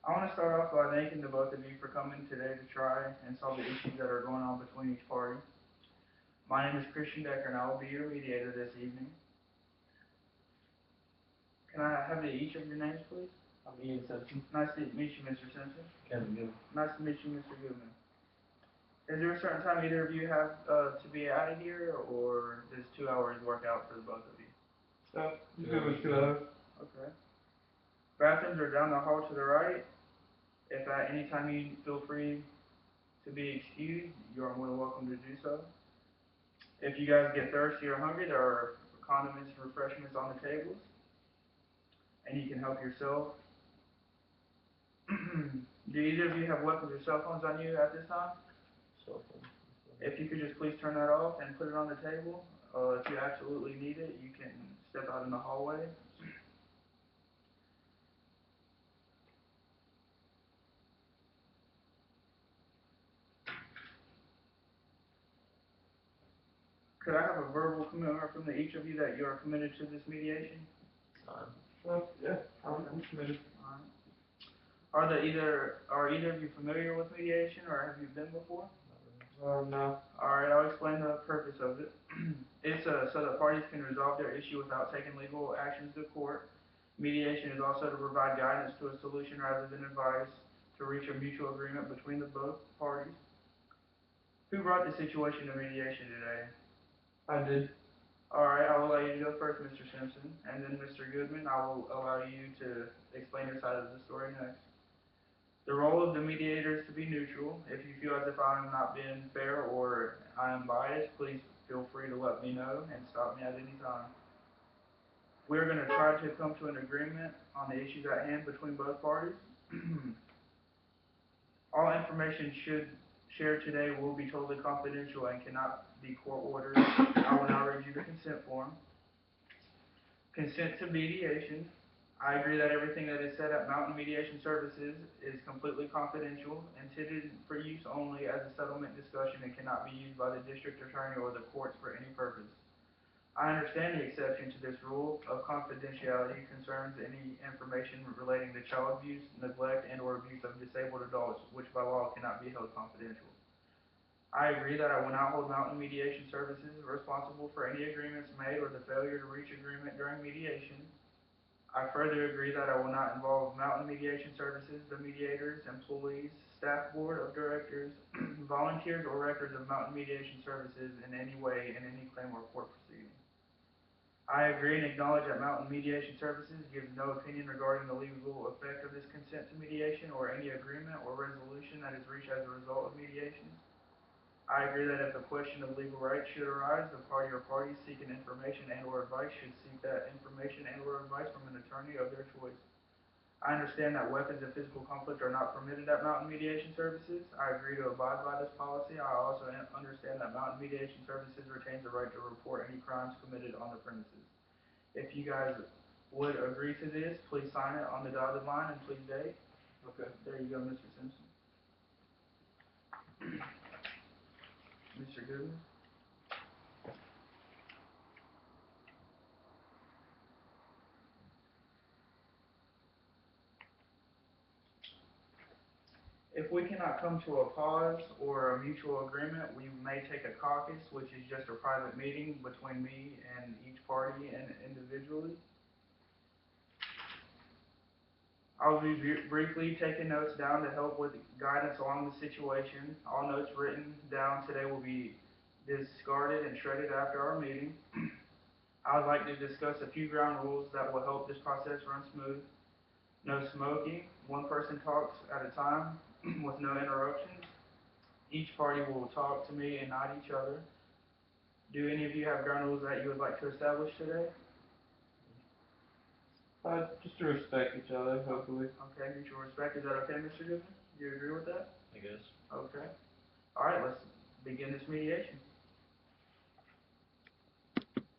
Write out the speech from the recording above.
I want to start off by thanking the both of you for coming today to try and solve the issues that are going on between each party. My name is Christian Decker and I will be your mediator this evening. Can I have each of your names, please? I'm Ian Simpson. Nice to meet you, Mr. Simpson. Kevin Gill. Nice to meet you, Mr. Goodman. Is there a certain time either of you have to be out of here, or does 2 hours work out for the both of you? You good with 2 hours? Okay. Bathrooms are down the hall to the right. If at any time you feel free to be excused, you are more than welcome to do so. If you guys get thirsty or hungry, there are condiments and refreshments on the tables, and you can help yourself. Do either of you have weapons or cell phones on you at this time? Cell phone. If you could just please turn that off and put it on the table. If you absolutely need it, you can step out in the hallway. Could I have a verbal commitment from each of you that you are committed to this mediation? Yeah, I'm committed. Are either of you familiar with mediation, or have you been before? No. Alright, I'll explain the purpose of it. It's so that parties can resolve their issue without taking legal actions to court. Mediation is also to provide guidance to a solution rather than advice, to reach a mutual agreement between the both parties. Who brought the situation to mediation today? I did. Alright, I will allow you to go first, Mr. Simpson, and then Mr. Goodman, I will allow you to explain your side of the story next. The role of the mediator is to be neutral. If you feel as if I am not being fair or I am biased, please feel free to let me know and stop me at any time. We're going to try to come to an agreement on the issues at hand between both parties. All information shared today will be totally confidential and cannot be court ordered. I will now read you the consent form. Consent to mediation. I agree that everything that is said at Mountain Mediation Services is completely confidential, intended for use only as a settlement discussion, and cannot be used by the district attorney or the courts for any purpose. I understand the exception to this rule of confidentiality concerns any information relating to child abuse, neglect, and or abuse of disabled adults, which by law cannot be held confidential. I agree that I will not hold Mountain Mediation Services responsible for any agreements made or the failure to reach agreement during mediation. I further agree that I will not involve Mountain Mediation Services, the mediators, employees, staff board of directors, volunteers, or records of Mountain Mediation Services in any way in any claim or court proceeding. I agree and acknowledge that Mountain Mediation Services gives no opinion regarding the legal effect of this consent to mediation or any agreement or resolution that is reached as a result of mediation. I agree that if a question of legal rights should arise, the party or parties seeking information and or advice should seek that information and or advice from an attorney of their choice. I understand that weapons and physical conflict are not permitted at Mountain Mediation Services. I agree to abide by this policy. I also understand that Mountain Mediation Services retains the right to report any crimes committed on the premises. If you guys would agree to this, please sign it on the dotted line and please date. Okay. There you go, Mr. Simpson. Mr. Goodman? If we cannot come to a pause or a mutual agreement, we may take a caucus, which is just a private meeting between me and each party and individually. I'll be briefly taking notes down to help with guidance along the situation. All notes written down today will be discarded and shredded after our meeting. I would like to discuss a few ground rules that will help this process run smooth. No smoking. One person talks at a time with no interruptions. Each party will talk to me and not each other. Do any of you have ground rules that you would like to establish today? Just to respect each other, hopefully. Okay, mutual respect. Is that okay, Mr. Goodman? Do you agree with that? I guess. Okay. All right, let's begin this mediation.